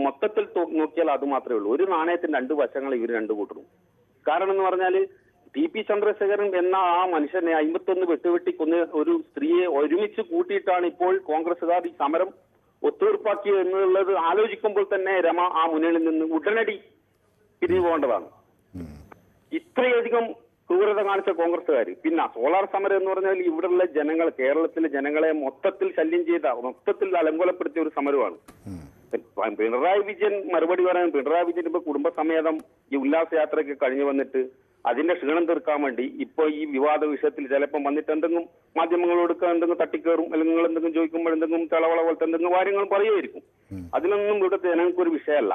മൊത്തത്തിൽ നോക്കിയാൽ അത് മാത്രമേ ഉള്ളൂ. ഒരു നാണയത്തിന്റെ രണ്ട് വശങ്ങൾ ഇവർ രണ്ടു കൂട്ടരും. കാരണം എന്ന് പറഞ്ഞാൽ TP ചന്ദ്രശേഖരൻ എന്ന ആ മനുഷ്യനെ 51 വെട്ടുവെട്ടി കൊന്ന് ഒരു സ്ത്രീയെ ഒരുമിച്ച് കൂട്ടിയിട്ടാണ് ഇപ്പോൾ കോൺഗ്രസുകാർ ഈ സമരം ഒത്തുതീർപ്പാക്കിയത് എന്നുള്ളത് ആലോചിക്കുമ്പോൾ തന്നെ രമ ആ മുന്നണിയിൽ നിന്ന് ഉടനടി പിരിഞ്ഞു പോകേണ്ടതാണ്. ഇത്രയധികം ക്രൂരത കാണിച്ച കോൺഗ്രസുകാർ. പിന്നെ സോളാർ സമരം എന്ന് പറഞ്ഞാൽ ഇവിടെയുള്ള ജനങ്ങൾ, കേരളത്തിലെ ജനങ്ങളെ മൊത്തത്തിൽ ശല്യം ചെയ്ത, മൊത്തത്തിൽ അലങ്കോലപ്പെടുത്തിയ ഒരു സമരമാണ്. പിണറായി വിജയൻ മറുപടി പറയാൻ, പിണറായി വിജയൻ ഇപ്പൊ കുടുംബസമേതം ഈ ഉല്ലാസയാത്രയ്ക്ക് കഴിഞ്ഞു വന്നിട്ട് അതിന്റെ ക്ഷീണം തീർക്കാൻ വേണ്ടി ഇപ്പൊ ഈ വിവാദ വിഷയത്തിൽ ചിലപ്പം വന്നിട്ട് എന്തെങ്കിലും മാധ്യമങ്ങളോട് എന്തെങ്കിലും തട്ടിക്കയറും, അല്ലെങ്കിൽ നിങ്ങൾ എന്തെങ്കിലും ചോദിക്കുമ്പോൾ എന്തെങ്കിലും ചളവള പോലത്തെ എന്തെങ്കിലും കാര്യങ്ങളും പറയുമായിരിക്കും. അതിനൊന്നും ഇവിടുത്തെ ജനങ്ങൾക്കൊരു വിഷയമല്ല.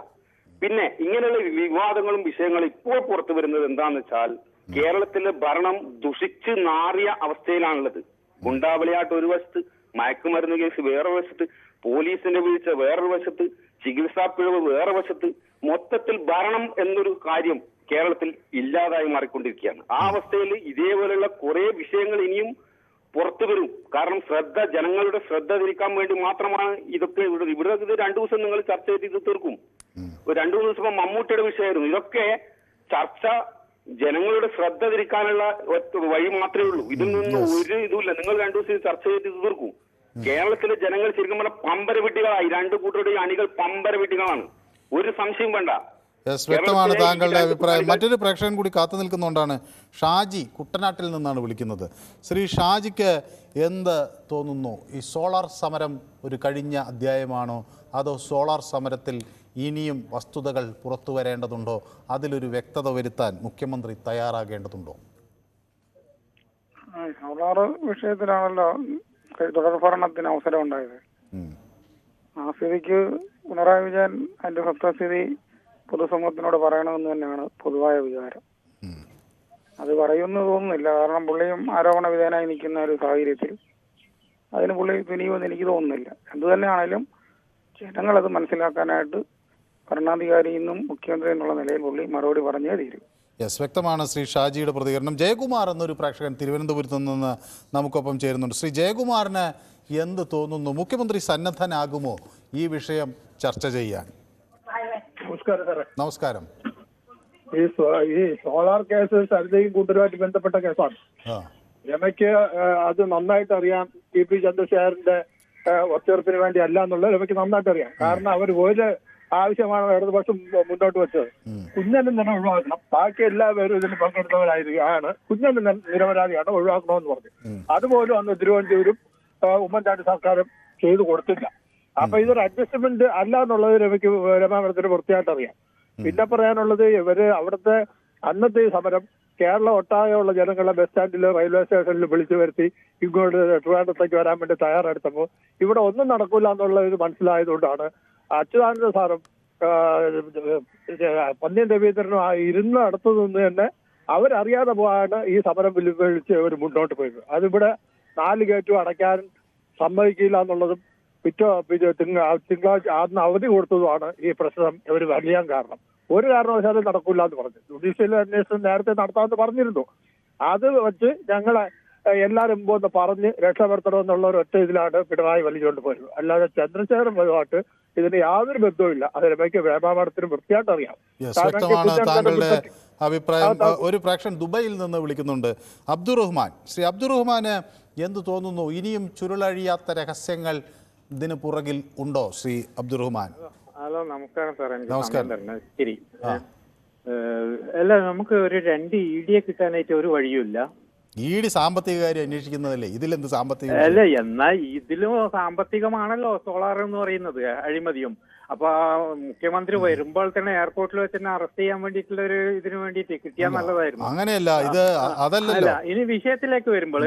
പിന്നെ ഇങ്ങനെയുള്ള വിവാദങ്ങളും വിഷയങ്ങളും ഇപ്പോൾ പുറത്തു വരുന്നത് എന്താന്ന് വെച്ചാൽ കേരളത്തിലെ ഭരണം ദുഷിച്ച് നാറിയ അവസ്ഥയിലാണുള്ളത്. ഗുണ്ടാവിളയാട്ട് ഒരു വശത്ത്, മയക്കുമരുന്ന് കേസ് വേറെ വശത്ത്, പോലീസിന്റെ വീഴ്ച വേറൊരു വശത്ത്, ചികിത്സാ പിഴവ് വേറെ വശത്ത്, മൊത്തത്തിൽ ഭരണം എന്നൊരു കാര്യം കേരളത്തിൽ ഇല്ലാതായി മാറിക്കൊണ്ടിരിക്കുകയാണ്. ആ അവസ്ഥയിൽ ഇതേപോലെയുള്ള കുറെ വിഷയങ്ങൾ ഇനിയും പുറത്തു വരും. കാരണം ജനങ്ങളുടെ ശ്രദ്ധ തിരിക്കാൻ വേണ്ടി മാത്രമാണ് ഇതൊക്കെ ഇവിടെ ഇത് 2 ദിവസം നിങ്ങൾ ചർച്ച ചെയ്ത് തീർക്കും. 2-3 ദിവസം മമ്മൂട്ടിയുടെ വിഷയമായിരുന്നു. ഇതൊക്കെ ചർച്ച ജനങ്ങളുടെ ശ്രദ്ധ തിരിക്കാനുള്ള വഴി മാത്രമേ ഉള്ളൂ. ഇതിൽ നിന്ന് ഒരു ഇതുമില്ല. നിങ്ങൾ 2 ദിവസം ചർച്ച ചെയ്ത് തീർക്കും. കേരളത്തിലെ ജനങ്ങൾ ശരിക്കും പറഞ്ഞാൽ പമ്പരവിട്ടികളായി. 2 കൂട്ടരുടെ അണികൾ പമ്പരവിട്ടികളാണ്. ഒരു സംശയം വേണ്ട. വ്യക്തമാണ് താങ്കളുടെ അഭിപ്രായം. മറ്റൊരു പ്രേക്ഷകൻ കൂടി കാത്തു നിൽക്കുന്നുകൊണ്ടാണ്. ഷാജി കുട്ടനാട്ടിൽ നിന്നാണ് വിളിക്കുന്നത്. ശ്രീ ഷാജിക്ക് എന്ത് തോന്നുന്നു? ഈ സോളാർ സമരം ഒരു കഴിഞ്ഞ അധ്യായമാണോ, അതോ സോളാർ സമരത്തിൽ ഇനിയും വസ്തുതകൾ പുറത്തു വരേണ്ടതുണ്ടോ? അതിലൊരു വ്യക്തത വരുത്താൻ മുഖ്യമന്ത്രി തയ്യാറാകേണ്ടതുണ്ടോ? സോളാർ വിഷയത്തിലാണല്ലോ തുടർ ഭരണത്തിന് അവസരം ഉണ്ടായത്. ആ സ്ഥിതിക്ക് പിണറായി വിജയൻ അതിന്റെ സത്യസ്ഥിതി പൊതുസമൂഹത്തിനോട് പറയണമെന്ന് തന്നെയാണ് പൊതുവായ വിചാരം. അത് പറയുമെന്ന് തോന്നുന്നില്ല. കാരണം പുള്ളിയും ആരോപണ വിധേയനായി നിൽക്കുന്ന ഒരു സാഹചര്യത്തിൽ അതിന് പുള്ളി തുനിയുമെന്ന് എനിക്ക് തോന്നുന്നില്ല. എന്തു തന്നെയാണെങ്കിലും ജനങ്ങളത് മനസ്സിലാക്കാനായിട്ട് ഭരണാധികാരി എന്നും മുഖ്യമന്ത്രി എന്നുള്ള നിലയിൽ പുള്ളി മറുപടി പറഞ്ഞേ തീരും. വ്യക്തമാണ് ശ്രീ ഷാജിയുടെ പ്രതികരണം. ജയകുമാർ എന്നൊരു പ്രേക്ഷകൻ തിരുവനന്തപുരത്ത് നിന്ന് നമുക്കൊപ്പം ചേരുന്നുണ്ട്. ശ്രീ ജയകുമാറിന് എന്ത് തോന്നുന്നു? മുഖ്യമന്ത്രി സന്നദ്ധനാകുമോ ഈ വിഷയം ചർച്ച ചെയ്യാൻ? നമസ്കാരം സാറേ. നമസ്കാരം. ഈ സോളാർ കേസ് സരിതയും കൂട്ടരുമായിട്ട് ബന്ധപ്പെട്ട കേസാണ്. രമയ്ക്ക് അത് നന്നായിട്ട് അറിയാം. TP ചന്ദ്രശേഖരന്റെ ഒത്തുതീർപ്പിന് വേണ്ടി അല്ല എന്നുള്ളത് രമയ്ക്ക് നന്നായിട്ട് അറിയാം. കാരണം അവർ ഒരു ആവശ്യമാണ് ഇടതുപക്ഷം മുന്നോട്ട് വെച്ചത്. കുഞ്ഞനും തന്നെ ഒഴിവാക്കണം, ബാക്കി എല്ലാവരും ഇതിന് പങ്കെടുത്തവരായിരിക്കുകയാണ്. കുഞ്ഞനും നിരപരാധിയാണ്, ഒഴിവാക്കണമെന്ന് പറഞ്ഞു. അതുപോലും അന്ന് തിരുവനന്തപുരം ഉമ്മൻചാണ്ടി സർക്കാരും ചെയ്തു കൊടുത്തില്ല. അപ്പൊ ഇതൊരു അഡ്ജസ്റ്റ്മെന്റ് അല്ല എന്നുള്ളത് രമാമരത്തിന് വൃത്തിയായിട്ട് അറിയാം. പിന്നെ പറയാനുള്ളത്, ഇവര് അവിടുത്തെ അന്നത്തെ സമരം കേരളം ഒട്ടാകെയുള്ള ജനങ്ങളെ ബസ് സ്റ്റാൻഡിൽ റെയിൽവേ സ്റ്റേഷനിൽ വിളിച്ചു വരുത്തി ഇങ്ങോട്ട് ട്രിവാൻഡ്രത്തേക്ക് വരാൻ വേണ്ടി തയ്യാറെടുത്തപ്പോൾ ഇവിടെ ഒന്നും നടക്കില്ല എന്നുള്ള ഇത് മനസ്സിലായതുകൊണ്ടാണ് അച്യുതാനന്ദ സാറും പന്ന്യൻ രവീന്ദ്രനും ഇരുന്ന് അടുത്തു നിന്ന് തന്നെ അവരറിയാതെ പോയാണ് ഈ സമരം വിളിച്ച് അവർ മുന്നോട്ട് പോയത്. അതിവിടെ 4 ഗേറ്റും അടയ്ക്കാൻ സമ്മതിക്കില്ല എന്നുള്ളതും തിങ്കളാഴ്ച അന്ന് അവധി കൊടുത്തതുമാണ് ഈ പ്രശ്നം ഇവർ വലിയാൻ കാരണം. ഒരു കാരണവശാലും നടക്കില്ല എന്ന് പറഞ്ഞു. ജുഡീഷ്യൽ അന്വേഷണം നേരത്തെ നടത്താമെന്ന് പറഞ്ഞിരുന്നു. അത് വെച്ച് ഞങ്ങളെ എല്ലാവരും മുമ്പ് പറഞ്ഞ് രക്ഷപ്പെടുത്തണമെന്നുള്ള ഒരു ഒറ്റ ഇതിലാണ് പിണറായി വലിച്ചുകൊണ്ട് പോയത്. അല്ലാതെ ചന്ദ്രശേഖരൻ പതിവായിട്ട് ഇതിന് യാതൊരു ബന്ധവുമില്ല. അത് രമയ്ക്ക് വ്യാപാരത്തിന് വൃത്തിയായിട്ട് അറിയാം. താങ്കളുടെ അഭിപ്രായം. ഒരു പ്രേക്ഷകൻ ദുബൈയിൽ നിന്ന് വിളിക്കുന്നുണ്ട്, അബ്ദുറഹ്മാൻ. ശ്രീ അബ്ദുറഹ്മാന് എന്ത് തോന്നുന്നു? ഇനിയും ചുരുളഴിയാത്ത രഹസ്യങ്ങൾ ഇതിന് പുറകിൽ ഉണ്ടോ? ശ്രീ അബ്ദുറഹ്മാൻ. ഹലോ, നമസ്കാരം സാർ. നമസ്കാരം. ശരി. അല്ല, നമുക്ക് ഒരു 2 ED കിട്ടാനായിട്ട് ഒരു വഴിയുമില്ല. ED സാമ്പത്തിക കാര്യം അന്വേഷിക്കുന്നതല്ലേ, ഇതിലെന്ത് സാമ്പത്തിക? അല്ല, എന്നാൽ ഇതിലും സാമ്പത്തികമാണല്ലോ സോളാർ എന്ന് പറയുന്നത്, അഴിമതിയും. അപ്പൊ മുഖ്യമന്ത്രി വരുമ്പോൾ തന്നെ എയർപോർട്ടിൽ വെച്ച് തന്നെ അറസ്റ്റ് ചെയ്യാൻ വേണ്ടിയിട്ടുള്ള ഒരു ഇതിനു വേണ്ടിയിട്ട് കിട്ടിയാൽ നല്ലതായിരുന്നു. അങ്ങനെയല്ല, ഇത് അതല്ല. ഇനി വിഷയത്തിലേക്ക് വരുമ്പോൾ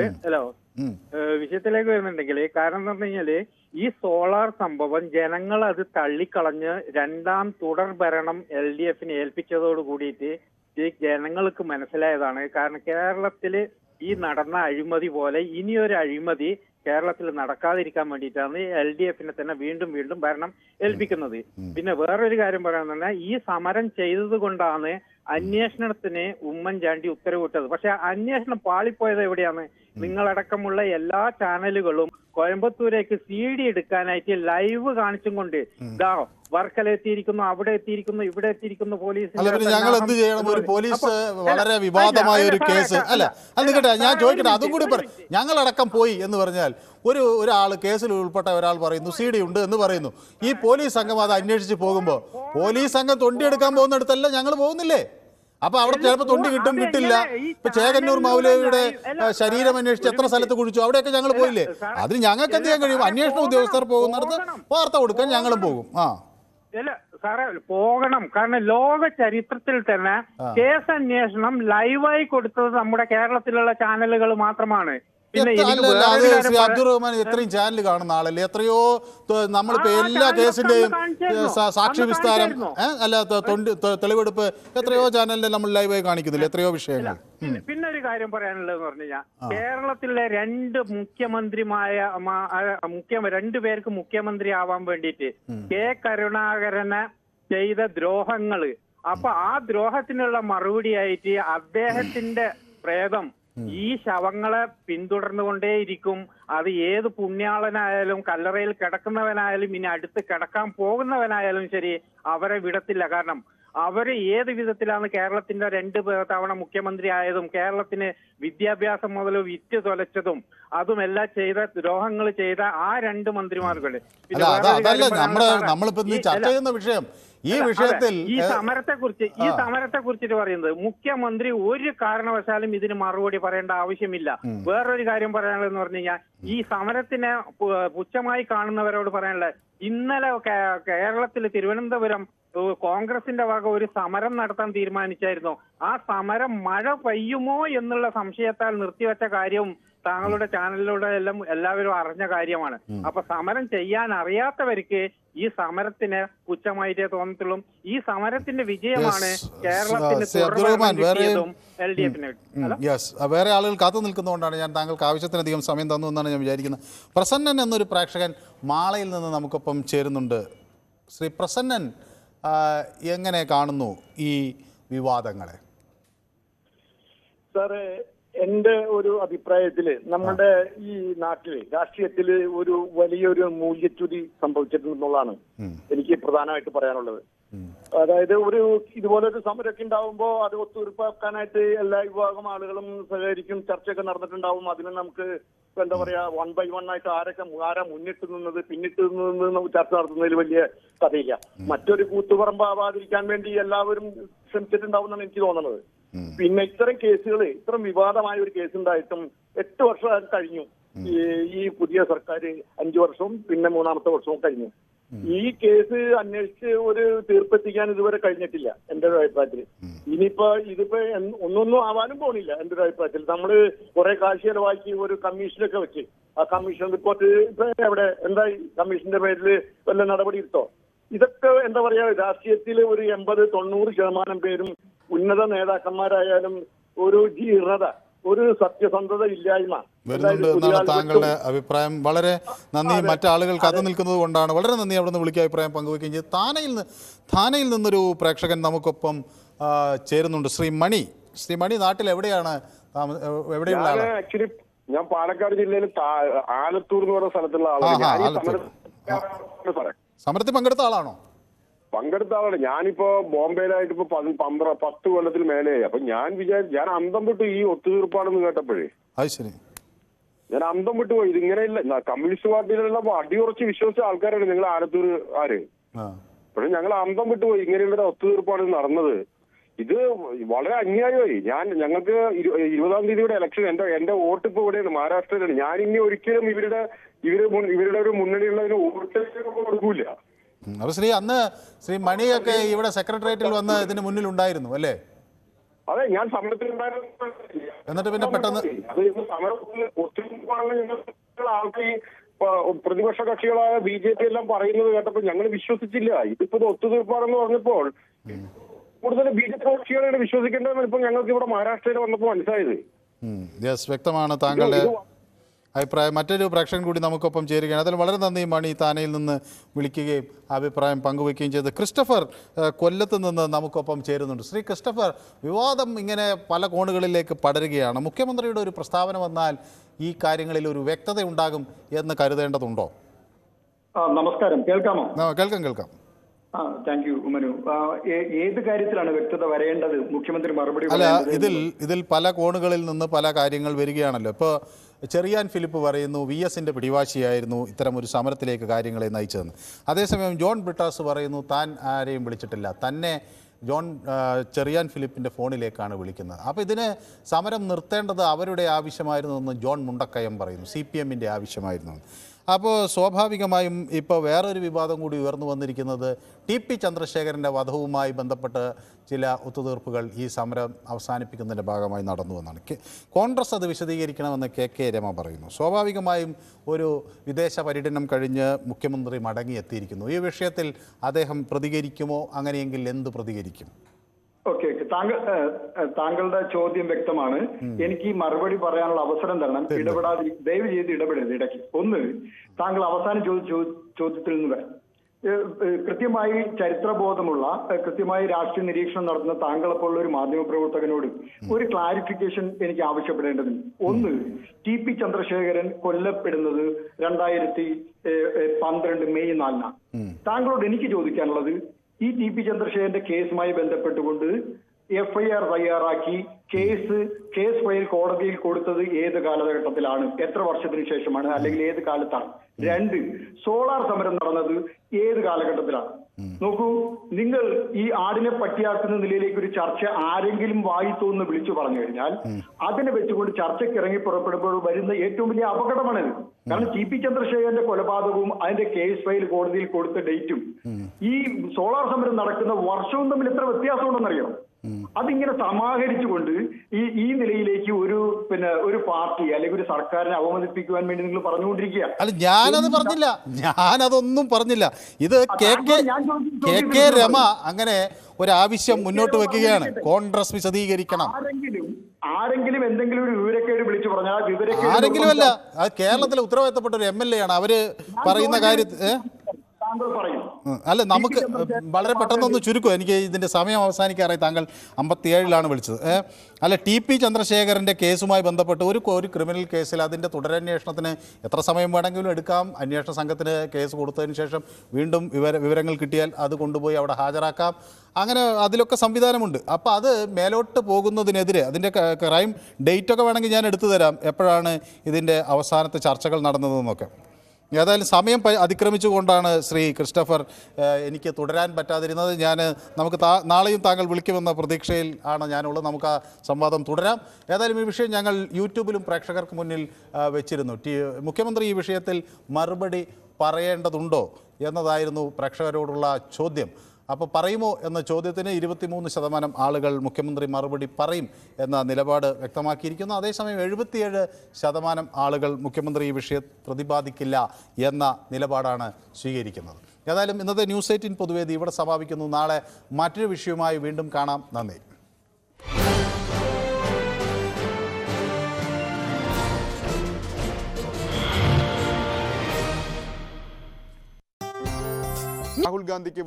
വിഷയത്തിലേക്ക് വരുന്നുണ്ടെങ്കിൽ, കാരണം എന്ന് പറഞ്ഞു കഴിഞ്ഞാല് ഈ സോളാർ സംഭവം ജനങ്ങൾ അത് തള്ളിക്കളഞ്ഞ് 2ാം തുടർ ഭരണം LDFന് ഏൽപ്പിച്ചതോട് കൂടിയിട്ട് ഈ ജനങ്ങൾക്ക് മനസ്സിലായതാണ്. കാരണം കേരളത്തില് ഈ നടന്ന അഴിമതി പോലെ ഇനിയൊരു അഴിമതി കേരളത്തിൽ നടക്കാതിരിക്കാൻ വേണ്ടിയിട്ടാണ് LDFനെ തന്നെ വീണ്ടും വീണ്ടും ഭരണം ഏൽപ്പിക്കുന്നത്. പിന്നെ വേറൊരു കാര്യം പറയാൻ തന്നെ, ഈ സമരം ചെയ്തത് കൊണ്ടാണ് അന്വേഷണത്തിന് ഉമ്മൻചാണ്ടി ഉത്തരവിട്ടത്. പക്ഷെ അന്വേഷണം പാളിപ്പോയത് എവിടെയാണ്? നിങ്ങളടക്കമുള്ള എല്ലാ ചാനലുകളും കോയമ്പത്തൂരേക്ക് CD എടുക്കാനായിട്ട് ലൈവ് കാണിച്ചും കൊണ്ട് ഇതാ വർക്കല എത്തിയിരിക്കുന്നു, അവിടെ എത്തിയിരിക്കുന്നു, ഇവിടെ എത്തിയിരിക്കുന്നു, പോലീസ്. ഞങ്ങൾ എന്ത് ചെയ്യണം? ഒരു പോലീസ് വളരെ വിവാദമായ ഒരു കേസ് അല്ല അത് കേട്ടെ, ഞാൻ ചോദിക്കട്ടെ, അതും കൂടി ഞങ്ങളടക്കം പോയി എന്ന് പറഞ്ഞാൽ ഒരാൾ കേസിൽ ഉൾപ്പെട്ട ഒരാൾ പറയുന്നു CD ഉണ്ട് എന്ന് പറയുന്നു. ഈ പോലീസ് സംഘം അത് അന്വേഷിച്ച് പോകുമ്പോൾ പോലീസ് സംഘം തൊണ്ടിയെടുക്കാൻ പോകുന്നിടത്തല്ല ഞങ്ങൾ പോകുന്നില്ലേ? അപ്പൊ അവിടെ ചിലപ്പോൾ തൊണ്ടി കിട്ടും, കിട്ടില്ല. ഇപ്പൊ ചേകന്നൂർ മൗലവിയുടെ ശരീരം അന്വേഷിച്ച് എത്ര സ്ഥലത്ത് കുഴിച്ചു, അവിടെയൊക്കെ ഞങ്ങൾ പോയില്ലേ? അതിന് ഞങ്ങൾക്ക് എന്ത് ചെയ്യാൻ കഴിയും? അന്വേഷണ ഉദ്യോഗസ്ഥർ പോകുന്നിടത്ത് വാർത്ത കൊടുക്കാൻ ഞങ്ങളും പോകും. സാറേ പോകണം. കാരണം ലോക ചരിത്രത്തിൽ തന്നെ കേസ് അന്വേഷണം ലൈവായി കൊടുത്തത് നമ്മുടെ കേരളത്തിലുള്ള ചാനലുകൾ മാത്രമാണ്. അബ്ദുൾ റഹ്മാൻ ഇത്രയും ചാനൽ കാണുന്ന ആളല്ലേ? എത്രയോ നമ്മളിപ്പോ എല്ലാ കേസിന്റെയും സാക്ഷി വിസ്താരം അല്ല തെളിവെടുപ്പ് എത്രയോ ചാനലിൽ നമ്മൾ ലൈവായി കാണിക്കുന്നില്ല എത്രയോ വിഷയങ്ങൾ. പിന്നെ ഒരു കാര്യം പറയാനുള്ളതെന്ന് പറഞ്ഞു കഴിഞ്ഞാൽ കേരളത്തിലെ രണ്ടുപേർക്ക് മുഖ്യമന്ത്രി ആവാൻ വേണ്ടിയിട്ട് കെ കരുണാകരനെ ചെയ്ത ദ്രോഹങ്ങള്, അപ്പൊ ആ ദ്രോഹത്തിനുള്ള മറുപടിയായിട്ട് അദ്ദേഹത്തിന്റെ പ്രേതം ഈ ശവങ്ങളെ പിന്തുടർന്നുകൊണ്ടേയിരിക്കും. അത് ഏത് പുണ്യാളനായാലും കല്ലറയിൽ കിടക്കുന്നവനായാലും ഇനി അടുത്ത് കിടക്കാൻ പോകുന്നവനായാലും ശരി, അവരെ വിടത്തില്ല. കാരണം അവര് ഏത് വിധത്തിലാണ് കേരളത്തിന്റെ 2 തവണ മുഖ്യമന്ത്രി ആയതും കേരളത്തിന് വിദ്യാഭ്യാസം മുതൽ വിറ്റ് തൊലച്ചതും അതുമെല്ലാം ചെയ്ത ദ്രോഹങ്ങൾ ചെയ്ത ആ 2 മന്ത്രിമാർക്കുണ്ട്. നമ്മളിപ്പോ ചർച്ച ചെയ്യുന്ന വിഷയം ഈ വിഷയത്തിൽ ഈ സമരത്തെ കുറിച്ചിട്ട് പറയുന്നത് മുഖ്യമന്ത്രി ഒരു കാരണവശാലും ഇതിന് മറുപടി പറയേണ്ട ആവശ്യമില്ല. വേറൊരു കാര്യം പറയാനുള്ളതെന്ന് പറഞ്ഞു കഴിഞ്ഞാൽ ഈ സമരത്തിനെ പുച്ഛമായി കാണുന്നവരോട് പറയാനുള്ളത്, ഇന്നലെ കേരളത്തിൽ തിരുവനന്തപുരം കോൺഗ്രസിന്റെ വക ഒരു സമരം നടത്താൻ തീരുമാനിച്ചായിരുന്നു. ആ സമരം മഴ പെയ്യുമോ എന്നുള്ള സംശയത്താൽ നിർത്തിവെച്ച കാര്യവും താങ്കളുടെ ചാനലിലൂടെ എല്ലാവരും അറിഞ്ഞ കാര്യമാണ്. അപ്പൊ സമരം ചെയ്യാൻ അറിയാത്തവർക്ക് ഈ സമരത്തിന് പുച്ഛമായിട്ടേ തോന്നത്തുള്ളൂ. ഈ സമരത്തിന്റെ വിജയമാണ് കേരളത്തിന് LDF-ന്. വേറെ ആളുകൾ കാത്തു നിൽക്കുന്നതുകൊണ്ടാണ് ഞാൻ താങ്കൾക്ക് ആവശ്യത്തിനധികം സമയം തന്നു എന്നാണ് ഞാൻ വിചാരിക്കുന്നത്. പ്രസന്നൻ എന്നൊരു പ്രേക്ഷകൻ മാളയിൽ നിന്ന് നമുക്കൊപ്പം ചേരുന്നുണ്ട്. ശ്രീ പ്രസന്നൻ, എങ്ങനെ കാണുന്നു ഈ വിവാദങ്ങളെ? സാറേ, എന്റെ ഒരു അഭിപ്രായത്തില് നമ്മുടെ ഈ നാട്ടില് രാഷ്ട്രീയത്തില് ഒരു വലിയൊരു മൂല്യച്യുതി സംഭവിച്ചിട്ടുണ്ടെന്നുള്ളതാണ് എനിക്ക് പ്രധാനമായിട്ട് പറയാനുള്ളത്. അതായത് ഇതുപോലൊരു സമരമൊക്കെ ഉണ്ടാവുമ്പോൾ അത് ഒത്തുതീർപ്പാക്കാനായിട്ട് എല്ലാ വിഭാഗം ആളുകളും സഹകരിക്കും, ചർച്ചയൊക്കെ നടന്നിട്ടുണ്ടാവും. അതിന് നമുക്ക് എന്താ പറയാ 1 by 1 ആയിട്ട് ആരാ മുന്നിട്ട് നിന്നത് പിന്നിട്ട് നിന്നത് ചർച്ച നടത്തുന്നതിൽ വലിയ കഥയില്ല. മറ്റൊരു കൂത്തുപറമ്പാവാതിരിക്കാൻ വേണ്ടി എല്ലാവരും ശ്രമിച്ചിട്ടുണ്ടാവും എന്നാണ് എനിക്ക് തോന്നുന്നത്. പിന്നെ ഇത്തരം കേസുകൾ, ഇത്തരം വിവാദമായ ഒരു കേസ് ഉണ്ടായിട്ടും 8 വർഷം കഴിഞ്ഞു. ഈ പുതിയ സർക്കാർ 5 വർഷവും പിന്നെ 3ാമത്തെ വർഷവും കഴിഞ്ഞു. ഈ കേസ് അന്വേഷിച്ച് ഒരു തീർപ്പെത്തിക്കാൻ ഇതുവരെ കഴിഞ്ഞിട്ടില്ല എന്റെ ഒരു അഭിപ്രായത്തിൽ. ഇതിപ്പോ ഒന്നൊന്നും ആവാനും പോണില്ല എന്റെ ഒരു അഭിപ്രായത്തിൽ. നമ്മള് കുറെ കാശ് ചെലവാക്കി ഒരു കമ്മീഷനൊക്കെ വെച്ച് ആ കമ്മീഷൻ റിപ്പോർട്ട് ഇപ്പൊ എവിടെ എന്തായി? കമ്മീഷന്റെ പേരിൽ വല്ല നടപടി എടുത്തോ? ഇതൊക്കെ എന്താ പറയാ, രാഷ്ട്രീയത്തിൽ ഒരു 80-90% പേരും ഉന്നത നേതാക്കന്മാരായാലും ഒരു ജീർണത, ഒരു സത്യസന്ധത ഇല്ലായ്മ വരുന്നുണ്ട് എന്നാണ് താങ്കളുടെ അഭിപ്രായം. വളരെ നന്ദി. മറ്റാളുകൾ കാത്തു നിൽക്കുന്നത് കൊണ്ടാണ്. വളരെ നന്ദി അവിടെ നിന്ന് വിളിക്കുക അഭിപ്രായം പങ്കുവയ്ക്കുകയും ചെയ്ത്. ഥാനയിൽ നിന്നൊരു പ്രേക്ഷകൻ നമുക്കൊപ്പം ചേരുന്നുണ്ട്. ശ്രീ മണി നാട്ടിൽ എവിടെയാണ് എവിടെയുള്ള ആളാണ്? ആക്ച്വലി ഞാൻ പാലക്കാട് ജില്ലയിൽ ആലത്തൂർ എന്ന് പറയുന്ന സ്ഥലത്തുള്ള ആളാണ്. സമരത്തിൽ പങ്കെടുത്ത ആളാണോ? പങ്കെടുത്ത ആളാണ്. ഞാനിപ്പോ ബോംബെയിലായിട്ട് ഇപ്പൊ 10 കൊല്ലത്തിൽ മേലെയായി. അപ്പൊ ഞാൻ അന്തം വിട്ടു ഈ ഒത്തുതീർപ്പാണെന്ന് കേട്ടപ്പോഴേ. അത് ശരി, ഞാൻ അന്തം വിട്ടു പോയി. ഇതിങ്ങനെയില്ല. കമ്മ്യൂണിസ്റ്റ് പാർട്ടിയിലുള്ള അടിയുറച്ച് വിശ്വസിച്ച ആൾക്കാരാണ് നിങ്ങൾ ആലത്തൂർ ആര്. പക്ഷെ ഞങ്ങൾ അന്തം വിട്ടുപോയി. ഇങ്ങനെയുള്ള ഒത്തുതീർപ്പാണ് നടന്നത്. ഇത് വളരെ അന്യായമായി. ഞങ്ങൾക്ക് 20-ാം തീയതിയുടെ ഇലക്ഷൻ എന്റെ വോട്ട് ഇപ്പൊ ഇവിടെയാണ്, മഹാരാഷ്ട്രയിലാണ്. ഞാൻ ഇനി ഒരിക്കലും ഇവരുടെ ഒരു മുന്നണിയുള്ളതിന് വോട്ട് കൊടുക്കൂല. അപ്പൊ ശ്രീ മണിയൊക്കെ ഇവിടെ സെക്രട്ടേറിയറ്റിൽ വന്ന് ഇതിന് മുന്നിൽ ഉണ്ടായിരുന്നു അല്ലേ? അതെ, ഞാൻ സമരത്തിലുണ്ടായിരുന്നു. എന്നിട്ട് പിന്നെ പെട്ടെന്ന് ആൾക്ക് പ്രതിപക്ഷ കക്ഷികളായ BJP എല്ലാം പറയുന്നത് കേട്ടപ്പോൾ ഞങ്ങൾ വിശ്വസിച്ചില്ല. ഇതിപ്പോ ഒത്തുതീർപ്പാണെന്ന് പറഞ്ഞപ്പോൾ കൂടുതൽ BJP കക്ഷികളാണ് വിശ്വസിക്കേണ്ടതെന്ന് ഇപ്പൊ ഞങ്ങൾക്ക് ഇവിടെ മഹാരാഷ്ട്രയിൽ വന്നപ്പോൾ മനസ്സിലായത്. വ്യക്തമാണ് താങ്കളുടെ അഭിപ്രായം. മറ്റൊരു പ്രേക്ഷകൻ കൂടി നമുക്കൊപ്പം ചേരുകയാണ്. അതിൽ വളരെ നന്ദി മണി താനയിൽ നിന്ന് വിളിക്കുകയും അഭിപ്രായം പങ്കുവയ്ക്കുകയും ചെയ്ത്. ക്രിസ്റ്റഫർ കൊല്ലത്ത് നിന്ന് നമുക്കൊപ്പം ചേരുന്നുണ്ട്. ശ്രീ ക്രിസ്റ്റഫർ, വിവാദം ഇങ്ങനെ പല കോണുകളിലേക്ക് പടരുകയാണ്. മുഖ്യമന്ത്രിയുടെ ഒരു പ്രസ്താവന വന്നാൽ ഈ കാര്യങ്ങളിൽ ഒരു വ്യക്തത ഉണ്ടാകും എന്ന് കരുതേണ്ടതുണ്ടോ? നമസ്കാരം, കേൾക്കാമോ? കേൾക്കാം. താങ്ക് യു ഉമനു. ഏത് കാര്യത്തിലാണ് വ്യക്തത വരേണ്ടത്? മുഖ്യമന്ത്രി മറുപടി അല്ല, ഇതിൽ പല കോണുകളിൽ നിന്ന് പല കാര്യങ്ങൾ വരികയാണല്ലോ. ഇപ്പോൾ ചെറിയാൻ ഫിലിപ്പ് പറയുന്നു VSന്റെ പിടിവാശിയായിരുന്നു ഇത്തരമൊരു സമരത്തിലേക്ക് കാര്യങ്ങളെ നയിച്ചതെന്ന്. അതേസമയം ജോൺ ബ്രിട്ടാസ് പറയുന്നു താൻ ആരെയും വിളിച്ചിട്ടില്ല, തന്നെ ചെറിയാൻ ഫിലിപ്പിൻ്റെ ഫോണിലേക്കാണ് വിളിക്കുന്നത്. അപ്പോൾ ഇതിന് സമരം നിർത്തേണ്ടത് അവരുടെ ആവശ്യമായിരുന്നു എന്ന് ജോൺ മുണ്ടക്കയം പറയുന്നു, CPMൻ്റെ ആവശ്യമായിരുന്നു. അപ്പോൾ സ്വാഭാവികമായും ഇപ്പോൾ വേറൊരു വിവാദം കൂടി ഉയർന്നു വന്നിരിക്കുന്നത് TP ചന്ദ്രശേഖരൻ്റെ വധവുമായി ബന്ധപ്പെട്ട് ചില ഒത്തുതീർപ്പുകൾ ഈ സമരം അവസാനിപ്പിക്കുന്നതിൻ്റെ ഭാഗമായി നടന്നുവെന്നാണ്. കോൺഗ്രസ് അത് വിശദീകരിക്കണമെന്ന് KK രമ പറയുന്നു. സ്വാഭാവികമായും ഒരു വിദേശ പര്യടനം കഴിഞ്ഞ് മുഖ്യമന്ത്രി മടങ്ങിയെത്തിയിരിക്കുന്നു. ഈ വിഷയത്തിൽ അദ്ദേഹം പ്രതികരിക്കുമോ? അങ്ങനെയെങ്കിൽ എന്ത് പ്രതികരിക്കും? ഓക്കെ, താങ്കളുടെ ചോദ്യം വ്യക്തമാണ്. എനിക്ക് ഈ മറുപടി പറയാനുള്ള അവസരം തരണം. ദയവ് ചെയ്ത് ഇടപെടരുത് ഇടയ്ക്ക്. ഒന്ന്, താങ്കൾ അവസാനം ചോദ്യത്തിൽ നിന്ന് വരാം. കൃത്യമായി ചരിത്രബോധമുള്ള, കൃത്യമായി രാഷ്ട്രീയ നിരീക്ഷണം നടത്തുന്ന താങ്കളെപ്പോലുള്ള ഒരു മാധ്യമപ്രവർത്തകനോട് ഒരു ക്ലാരിഫിക്കേഷൻ എനിക്ക് ആവശ്യപ്പെടേണ്ടതുണ്ട്. ഒന്ന്, TP ചന്ദ്രശേഖരൻ കൊല്ലപ്പെടുന്നത് 2012 മെയ് 4. താങ്കളോട് എനിക്ക് ചോദിക്കാനുള്ളത്, ഈ TP ചന്ദ്രശേഖരന്റെ കേസുമായി ബന്ധപ്പെട്ടുകൊണ്ട് FIR തയ്യാറാക്കി കേസ് ഫയൽ കോടതിയിൽ കൊടുത്തത് ഏത് കാലഘട്ടത്തിലാണ്, എത്ര വർഷത്തിന് ശേഷമാണ്, അല്ലെങ്കിൽ ഏത് കാലത്താണ്? 2, സോളാർ സമരം നടന്നത് ഏത് കാലഘട്ടത്തിലാണ്? നോക്കൂ, നിങ്ങൾ ഈ ആടിനെ പട്ടിയാക്കുന്ന നിലയിലേക്ക് ഒരു ചർച്ച ആരെങ്കിലും വായിത്തോന്ന് വിളിച്ചു പറഞ്ഞു കഴിഞ്ഞാൽ അതിനെ വെച്ചുകൊണ്ട് ചർച്ചയ്ക്ക് ഇറങ്ങി പുറപ്പെടുമ്പോൾ വരുന്ന ഏറ്റവും വലിയ അപകടമാണിത്. കാരണം TP ചന്ദ്രശേഖരന്റെ കൊലപാതകവും അതിന്റെ കേസ് ഫയൽ കോടതിയിൽ കൊടുത്ത ഡേറ്റും ഈ സോളാർ സമരം നടക്കുന്ന വർഷവും തമ്മിൽ എത്ര വ്യത്യാസമുണ്ടെന്നറിയണം. അതിങ്ങനെ സമാഹരിച്ചുകൊണ്ട് ഈ നിലയിലേക്ക് ഒരു പാർട്ടി അല്ലെങ്കിൽ ഒരു സർക്കാരിനെ അവമതിപ്പിക്കുവാൻ വേണ്ടി നിങ്ങൾ പറഞ്ഞുകൊണ്ടിരിക്കുക. അല്ല, ഞാനതൊന്നും പറഞ്ഞില്ല. ഇത് KK രമ അങ്ങനെ ഒരാവശ്യം മുന്നോട്ട് വെക്കുകയാണ്. കോൺഗ്രസ് വിശദീകരിക്കണം. ആരെങ്കിലും എന്തെങ്കിലും ഒരു വിവരക്കേട് വിളിച്ചു പറഞ്ഞാൽ ആരെങ്കിലും അല്ല, അത് കേരളത്തിലെ ഉത്തരവാദിത്തപ്പെട്ട ഒരു MLA ആണ്. അവര് പറയുന്ന കാര്യത്തിൽ അല്ല, നമുക്ക് വളരെ പെട്ടെന്നൊന്ന് ചുരുക്കും. എനിക്ക് ഇതിൻ്റെ സമയം അവസാനിക്കാറായി. താങ്കൾ 57 വിളിച്ചത്. അല്ല, TP ചന്ദ്രശേഖരൻ്റെ കേസുമായി ബന്ധപ്പെട്ട് ഒരു ക്രിമിനൽ കേസിൽ അതിൻ്റെ തുടരന്വേഷണത്തിന് എത്ര സമയം വേണമെങ്കിലും എടുക്കാം. അന്വേഷണ സംഘത്തിന് കേസ് കൊടുത്തതിന് ശേഷം വീണ്ടും വിവരങ്ങൾ കിട്ടിയാൽ അത് കൊണ്ടുപോയി അവിടെ ഹാജരാക്കാം. അങ്ങനെ അതിലൊക്കെ സംവിധാനമുണ്ട്. അപ്പോൾ അത് മേലോട്ട് പോകുന്നതിനെതിരെ അതിൻ്റെ ക്രൈം ഡേറ്റൊക്കെ വേണമെങ്കിൽ ഞാൻ എടുത്തു തരാം, എപ്പോഴാണ് ഇതിൻ്റെ അവസാനത്തെ ചർച്ചകൾ നടന്നതെന്നൊക്കെ. ഏതായാലും സമയം അതിക്രമിച്ചുകൊണ്ടാണ് ശ്രീ ക്രിസ്റ്റഫർ എനിക്ക് തുടരാൻ പറ്റാതിരുന്നത്. നമുക്ക് നാളെയും താങ്കൾ വിളിക്കുമെന്ന പ്രതീക്ഷയിൽ ആണ് ഞാനുള്ളത്. നമുക്ക് ആ സംവാദം തുടരാം. ഏതായാലും ഈ വിഷയം ഞങ്ങൾ യൂട്യൂബിലും പ്രേക്ഷകർക്ക് മുന്നിൽ വെച്ചിരുന്നു. മുഖ്യമന്ത്രി ഈ വിഷയത്തിൽ മറുപടി പറയേണ്ടതുണ്ടോ എന്നതായിരുന്നു പ്രേക്ഷകരോടുള്ള ചോദ്യം. അപ്പോൾ പറയുമോ എന്ന ചോദ്യത്തിന് 23% ആളുകൾ മുഖ്യമന്ത്രി മറുപടി പറയും എന്ന നിലപാട് വ്യക്തമാക്കിയിരിക്കുന്നു. അതേസമയം 77% ആളുകൾ മുഖ്യമന്ത്രി ഈ വിഷയം പ്രതിപാദിക്കില്ല എന്ന നിലപാടാണ് സ്വീകരിക്കുന്നത്. ഏതായാലും ഇന്നത്തെ ന്യൂസ് 18 പൊതുവേദി ഇവിടെ സമാപിക്കുന്നു. നാളെ മറ്റൊരു വിഷയവുമായി വീണ്ടും കാണാം. നന്ദി. രാഹുൽ ഗാന്ധിക്ക്